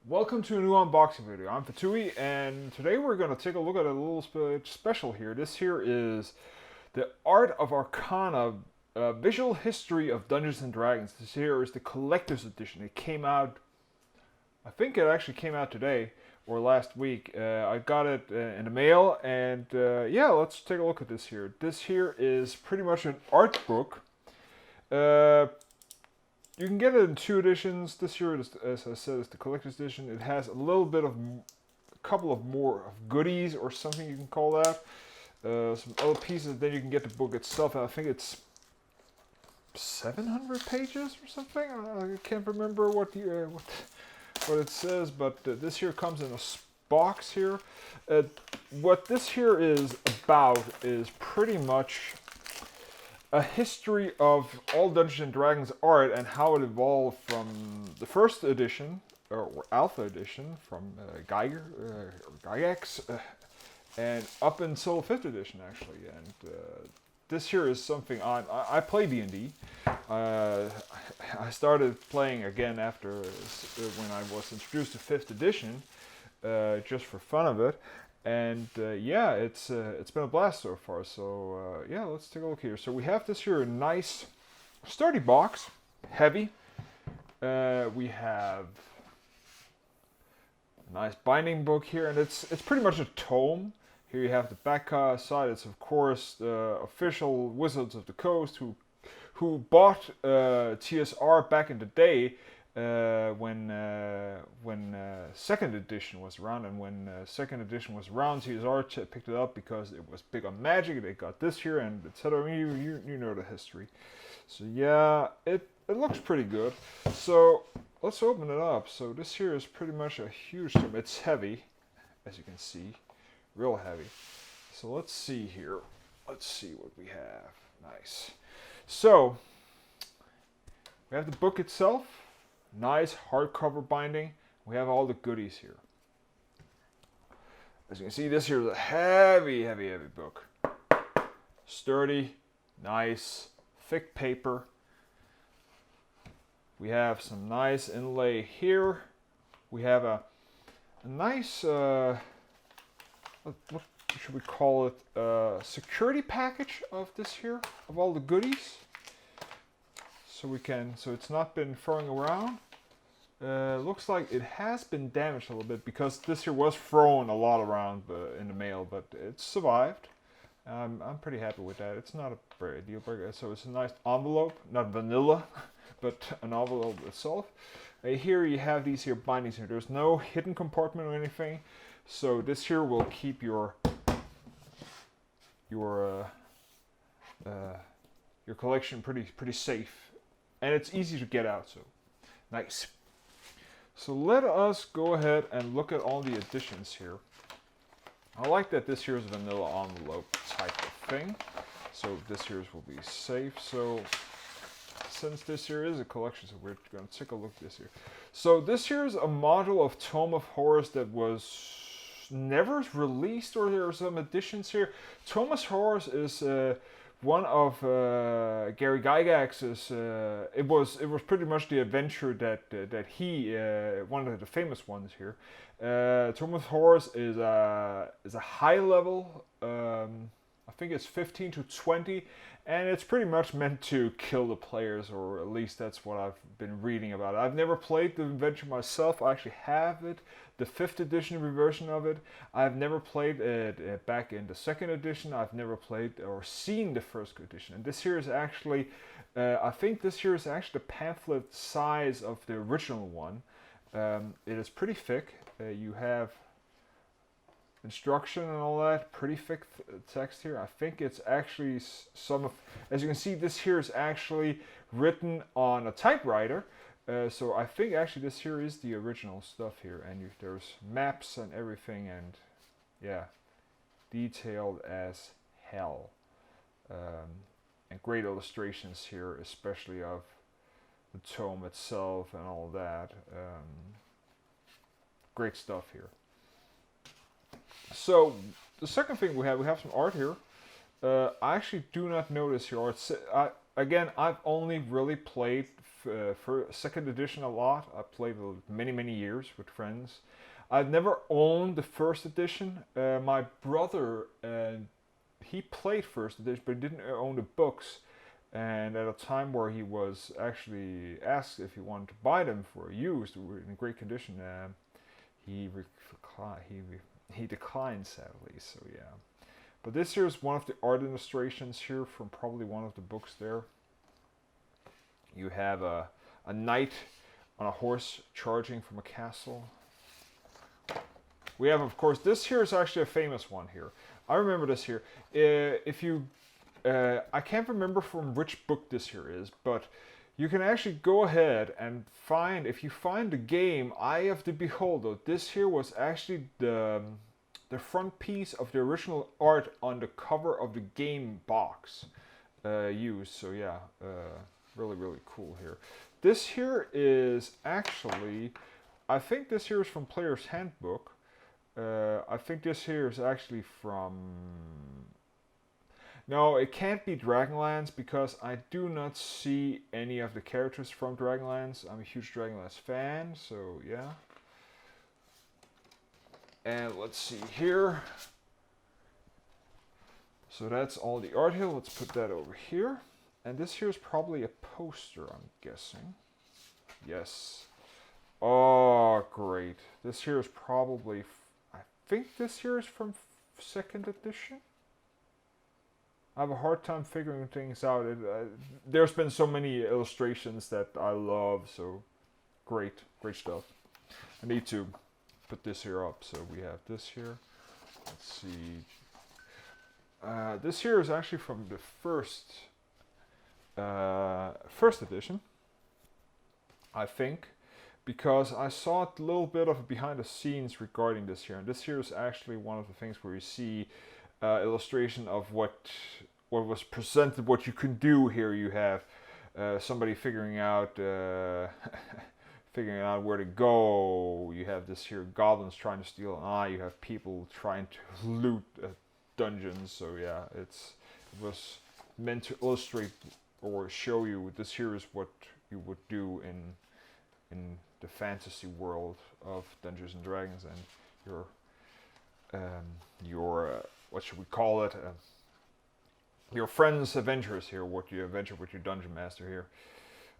Welcome to a new unboxing video. I'm Fettouhi, and today we're going to take a look at a little special here. This here is the Art of Arcana, Visual History of Dungeons and Dragons. This here is the collector's edition. It came out, I think it actually came out today or last week. I got it in the mail, and yeah, let's take a look at this here. This here is pretty much an art book. You can get it in two editions. This year, as I said, is the collector's edition. It has a little bit of, a couple of more of goodies or something you can call that. Some other pieces. Then you can get the book itself. I think it's 700 pages or something. I can't remember what it says, but this here comes in a box here. What this here is about is pretty much a history of all Dungeons and Dragons art and how it evolved from the first edition or Alpha edition from Gygax and up until 5th edition actually. And this here is something I play D&D. I started playing again after when I was introduced to 5th edition, just for fun of it. And yeah, it's been a blast so far. So yeah, let's take a look here. So we have this here, a nice, sturdy box, heavy. We have a nice binding book here, and it's pretty much a tome. Here you have the back side. It's of course the official Wizards of the Coast who bought TSR back in the day. When second edition was around, and when second edition was around, TSR picked it up because it was big on Magic. They got this here, and etc. I mean, you know the history. So yeah, it looks pretty good. So let's open it up. So this here is pretty much a huge tome. It's heavy, as you can see, real heavy. So let's see here. Let's see what we have. Nice. So we have the book itself. Nice hardcover binding. We have all the goodies here. As you can see, this here is a heavy book. Sturdy, nice, thick paper. We have some nice inlay here. We have a nice, what should we call it? Security package of this here, of all the goodies. So it's not been throwing around. Looks like it has been damaged a little bit because this here was thrown a lot around in the mail, but it survived. I'm pretty happy with that. It's not a very deal breaker. So it's a nice envelope, not vanilla, but an envelope itself. Here you have these here bindings here. There's no hidden compartment or anything, so this here will keep your collection pretty safe. And it's easy to get out, so nice. So let us go ahead and look at all the editions here. I like that this here is a vanilla envelope type of thing. So this here will be safe. So since this here is a collection, so we're going to take a look at this here. So this here is a module of Tome of Horrors that was never released, or there are some editions here. Tome of Horrors is one of Gary Gygax's. It was pretty much the adventure that he one of the famous ones here. Tome of Horrors is a high level. I think it's 15 to 20, and it's pretty much meant to kill the players, or at least that's what I've been reading about. I've never played the adventure myself. I actually have it, the 5th edition version of it. I've never played it back in the 2nd edition. I've never played or seen the 1st edition. And this here is actually, I think this here is actually the pamphlet size of the original one. It is pretty thick. You have instruction and all that, pretty thick text here. I think it's actually as you can see, this here is actually written on a typewriter. So I think actually this here is the original stuff here, and there's maps and everything, and yeah, detailed as hell. And great illustrations here, especially of the tome itself and all that. Great stuff here. So the second thing we have some art here. I actually do not know this here art. again, I've only really played for second edition a lot. I played many years with friends. I've never owned the first edition. My brother, he played first edition, but he didn't own the books. And at a time where he was actually asked if he wanted to buy them for used, in great condition, he declined, sadly. So yeah. But this here is one of the art illustrations here from probably one of the books there. You have a knight on a horse charging from a castle. We have, of course, this here is actually a famous one here. I remember this here. If you, I can't remember from which book this here is, but you can actually go ahead and find, if you find the game Eye of the Beholder, this here was actually the front piece of the original art on the cover of the game box used. So yeah, really cool here. This here is actually, I think this here is from Player's Handbook. I think this here is actually from... No, it can't be Dragonlance because I do not see any of the characters from Dragonlance. I'm a huge Dragonlance fan, so yeah. And let's see here. So that's all the art here. Let's put that over here. And this here is probably a poster, I'm guessing. Yes. Oh, great. This here is probably... I think this here is from second edition. I have a hard time figuring things out. There's been so many illustrations that I love, so great stuff. I need to put this here up. So we have this here. Let's see. This here is actually from the first edition, I think, because I saw a little bit of behind the scenes regarding this here. And this here is actually one of the things where you see illustration of what was presented, what you can do here. You have somebody figuring out figuring out where to go. You have this here goblins trying to steal an eye. You have people trying to loot dungeons. So yeah, it was meant to illustrate or show you this here is what you would do in the fantasy world of Dungeons and Dragons and your what should we call it? Your friends' adventures here. What you adventure with your dungeon master here.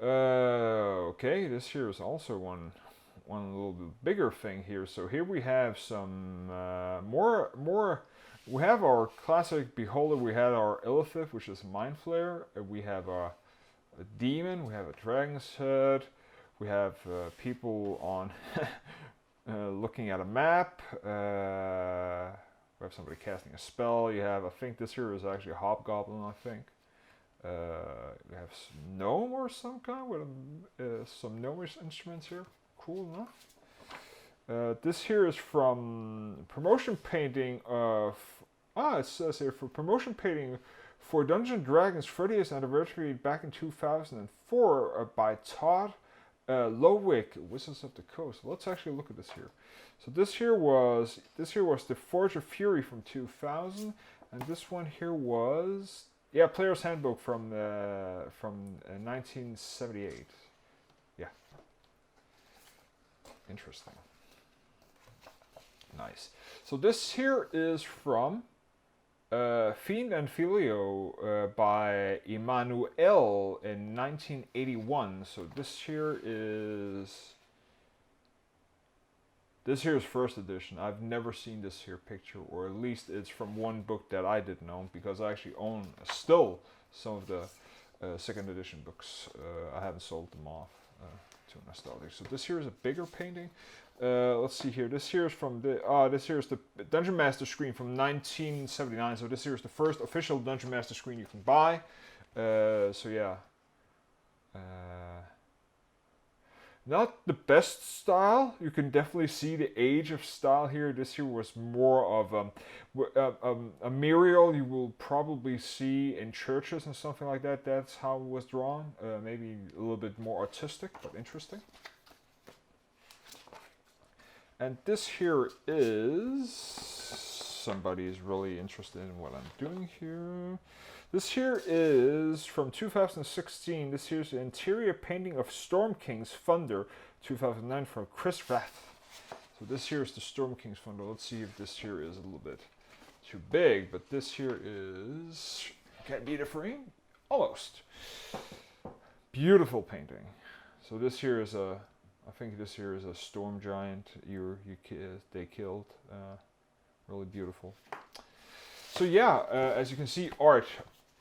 Okay, this here is also one little bit bigger thing here. So here we have some more. We have our classic beholder. We had our Illithid, which is Mind Flayer. We have a demon. We have a dragon's head. We have people on looking at a map. We have somebody casting a spell. You have, I think this here is actually a hobgoblin, I think. We have some gnome or some kind with some gnomish instruments here. Cool enough. This here is from promotion painting of... it says here, for promotion painting for Dungeons & Dragons 30th anniversary back in 2004 by Todd Lowick, Wizards of the Coast. Let's actually look at this here. So this here was the Forge of Fury from 2000, and this one here was Player's Handbook from 1978. Yeah, interesting, nice. So this here is from Fiend and Filio by Emmanuel in 1981. So this here is first edition. I've never seen this here picture, or at least it's from one book that I didn't own, because I actually own still some of the second edition books. I haven't sold them off to nostalgia. So this here is a bigger painting. Let's see here. This here is from this here is the Dungeon Master screen from 1979. So this here is the first official Dungeon Master screen you can buy. So yeah. Not the best style. You can definitely see the age of style here. This here was more of a mural you will probably see in churches and something like that. That's how it was drawn. Maybe a little bit more artistic, but interesting. And this here is... somebody is really interested in what I'm doing here. This here is from 2016. This here's the interior painting of Storm King's Thunder, 2009 from Christophe. So this here is the Storm King's Thunder. Let's see if this here is a little bit too big, but this here is, can it be the frame? Almost. Beautiful painting. So this here is a, I think this here is a storm giant they killed. Really beautiful. So yeah, as you can see, art,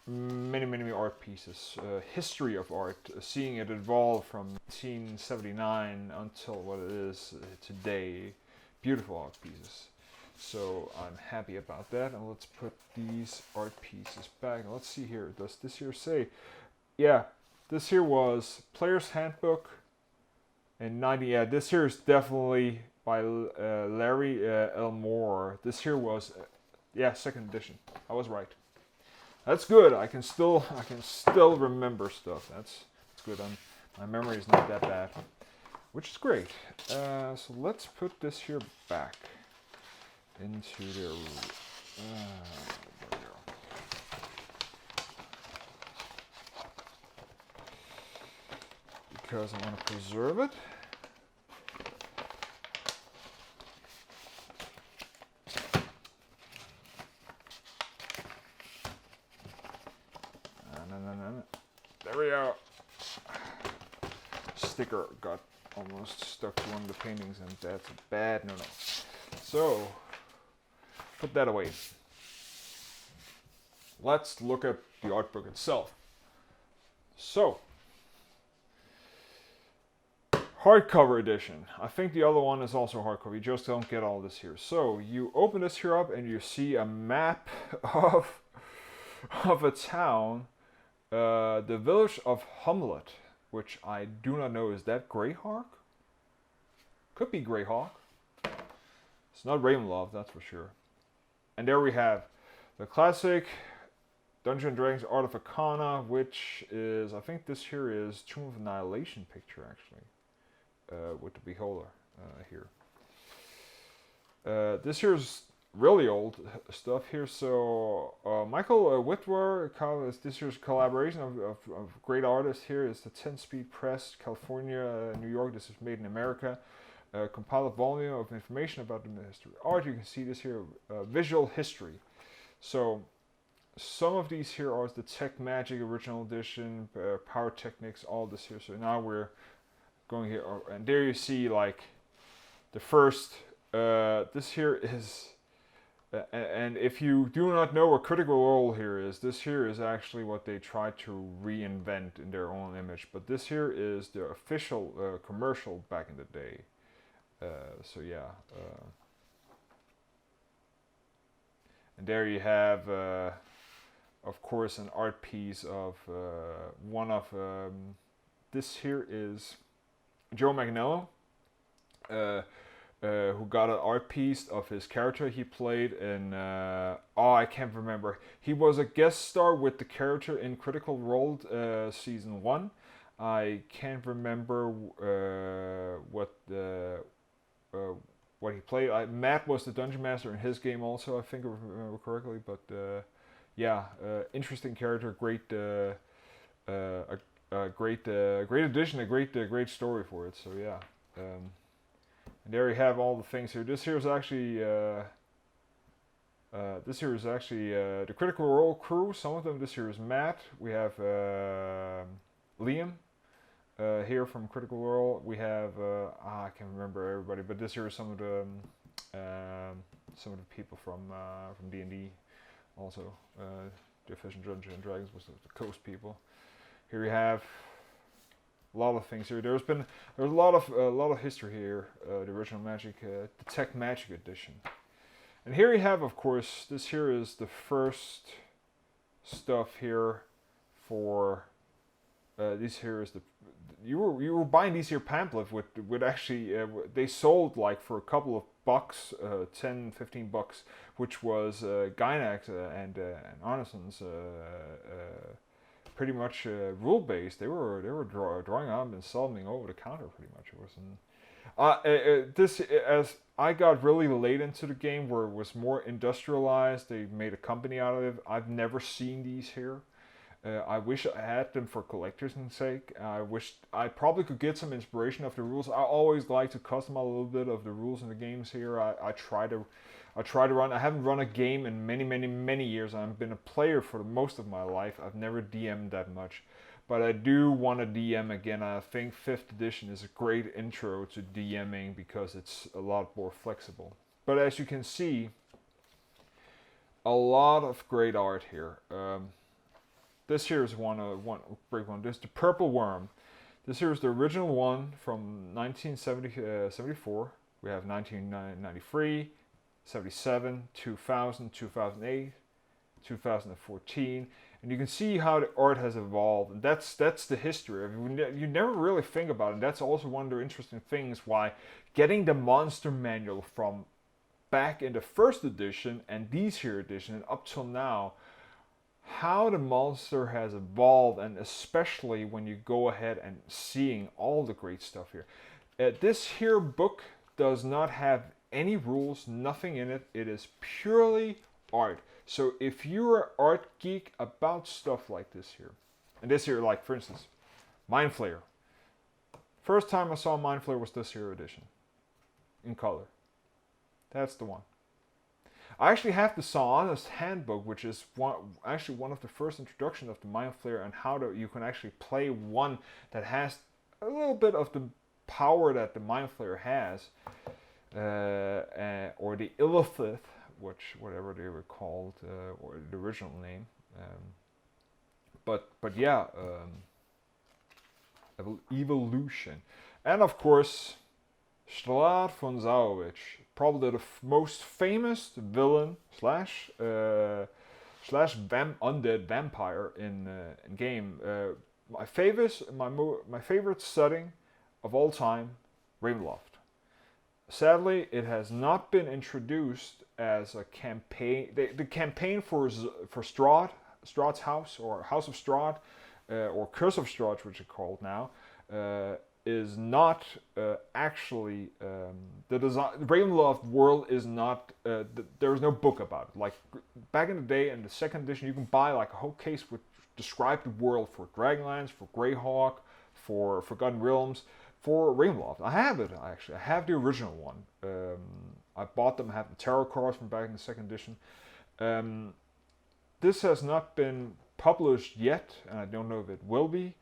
many art pieces, history of art, seeing it evolve from 1979 until what it is today. Beautiful art pieces. So I'm happy about that, and let's put these art pieces back. Now let's see here. Does this here say? Yeah, this here was Player's Handbook in 90. Yeah, this here is definitely by Larry Elmore. This here was, yeah, second edition. I was right. That's good. I can still remember stuff. That's good. My memory is not that bad, which is great. So let's put this here back into their. There we go. Because I want to preserve it. There we go. Sticker got almost stuck to one of the paintings, and that's a bad no. So, put that away. Let's look at the art book itself. So, hardcover edition. I think the other one is also hardcover. You just don't get all this here. So, you open this here up and you see a map of a town. The village of Hamlet, which I do not know, is that Greyhawk? Could be Greyhawk. It's not Ravenloft, that's for sure. And there we have the classic Dungeons & Dragons Art of Arcana, which is, I think this here is Tomb of Annihilation picture, actually, with the Beholder here. This here is really old stuff here. So Michael Whitwer, this year's collaboration of great artists here is the 10-Speed Press, California, New York. This is made in America. Compiled volume of information about the history of art. You can see this here, visual history. So some of these here are the Tech Magic original edition, Power Technics, all this here. So now we're going here, and there you see like the first. This here is. And if you do not know what Critical Role here is, this here is actually what they tried to reinvent in their own image. But this here is the official commercial back in the day. So yeah. And there you have, of course, an art piece of one of, this here is Joe Manganiello. Who got an art piece of his character he played in, I can't remember. He was a guest star with the character in Critical Role Season 1. I can't remember what he played. Matt was the Dungeon Master in his game also, I think, if I remember correctly. But yeah, interesting character, great great addition, a great story for it. So yeah. And there you have all the things here. This here is actually the Critical Role crew. Some of them. This here is Matt. We have Liam here from Critical Role. We have I can't remember everybody, but this here is some of the people from D&D. Also, Division Dungeons and Dragons was the Coast people. Here you have a lot of things here. There's a lot of history here. The original Magic, the Tech Magic edition, and here you have, of course, this here is the first stuff here for. This here is the you were buying these here pamphlets with actually they sold like for a couple of bucks, 10, 15 bucks, which was Gynax and Arneson's. Pretty much rule based. They were drawing up and selling over the counter pretty much. It wasn't this as I got really late into the game where it was more industrialized. They made a company out of it. I've never seen these here. I wish I had them for collector's sake. I wish I probably could get some inspiration of the rules. I always like to customize a little bit of the rules in the games here. I try to run. I haven't run a game in many years. I've been a player for most of my life. I've never DM'd that much, but I do want to DM again. I think 5th edition is a great intro to DMing because it's a lot more flexible. But as you can see, a lot of great art here. This here is one great one. This is the Purple Worm. This here is the original one from 1974. We have 1993, 77, 2000, 2008, 2014, and you can see how the art has evolved. And that's the history. I mean, you never really think about it. That's also one of the interesting things why getting the monster manual from back in the 1st edition and these here edition and up till now, how the monster has evolved, and especially when you go ahead and seeing all the great stuff here. This here book does not have any rules, nothing in it. It is purely art. So if you're an art geek about stuff like this here, and this here, like for instance, Mind Flayer. First time I saw Mind Flayer was this here edition, in color. That's the one. I actually have the Saana's Handbook, which is actually one of the first introduction of the Mind Flayer and how you can actually play one that has a little bit of the power that the Mind Flayer has, or the Illithith, whatever they were called, or the original name. But yeah, evolution, and of course, Strahd von Zarovich, probably the most famous villain slash undead vampire in game. My favorite setting of all time, Ravenloft. Sadly, it has not been introduced as a campaign. The campaign for Strahd's house, or House of Strahd, or Curse of Strahd, which it's called now, is not actually the design. Ravenloft world is not. There is no book about it. Like back in the day, in the 2nd edition, you can buy like a whole case with described the world for Dragonlance, for Greyhawk, for Forgotten Realms, for Ravenloft. I have it actually. I have the original one. I bought them. I have the tarot cards from back in the 2nd edition. This has not been published yet, and I don't know if it will be.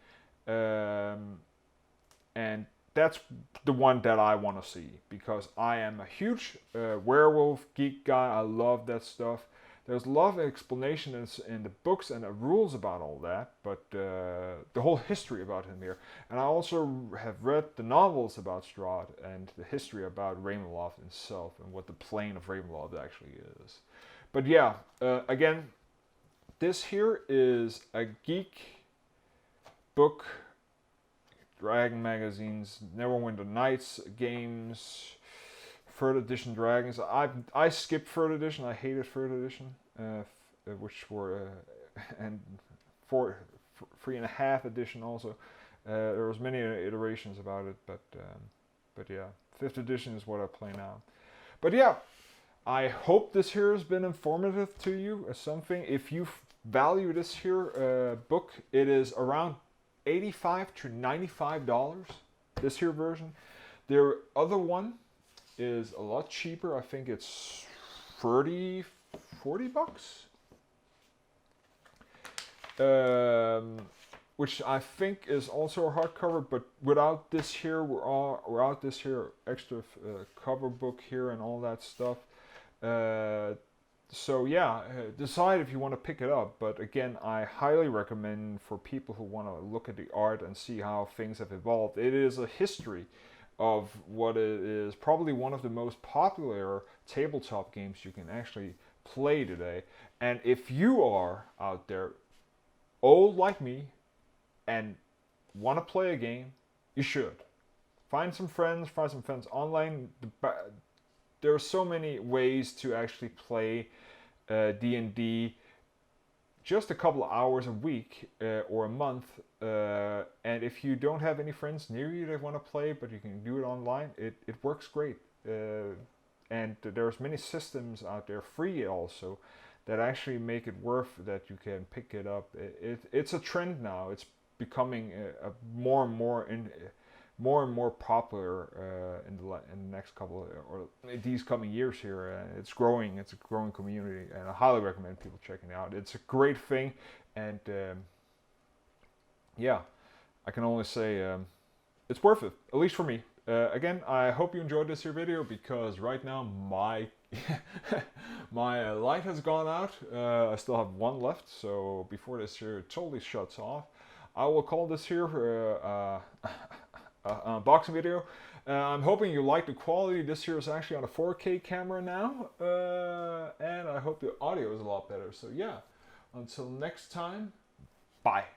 And that's the one that I want to see, because I am a huge werewolf geek guy. I love that stuff. There's a lot of explanations in the books and the rules about all that, but the whole history about him here. And I also have read the novels about Strahd and the history about Ravenloft itself and what the plane of Ravenloft actually is. But yeah, again, this here is a geek book. Dragon magazines, Neverwinter Nights games, 3rd edition dragons. I skipped 3rd edition. I hated 3rd edition, which were and 3.5 edition also. There was many iterations about it, but yeah, 5th edition is what I play now. But yeah, I hope this here has been informative to you as something. If you value this here book, it is around $85 to $95, this here version. Their other one is a lot cheaper. I think it's 40 bucks. Which I think is also a hardcover, but without this here, without this here extra cover book here and all that stuff. So yeah, decide if you want to pick it up. But again, I highly recommend for people who want to look at the art and see how things have evolved. It is a history of what is probably one of the most popular tabletop games you can actually play today. And if you are out there old like me and want to play a game, you should. Find some friends online. There are so many ways to actually play D&D just a couple of hours a week or a month. And if you don't have any friends near you that want to play, but you can do it online, it works great. and there's many systems out there, free also, that actually make it worth that you can pick it up. It's a trend now. It's becoming a more and more popular in the next couple or these coming years here. It's growing. It's a growing community, and I highly recommend people checking it out. It's a great thing, and yeah, I can only say it's worth it, at least for me. Again, I hope you enjoyed this here video, because right now my my light has gone out. I still have one left, so before this here totally shuts off, I will call this here unboxing video. I'm hoping you like the quality. This here is actually on a 4K camera now, and I hope the audio is a lot better. So yeah, until next time, bye.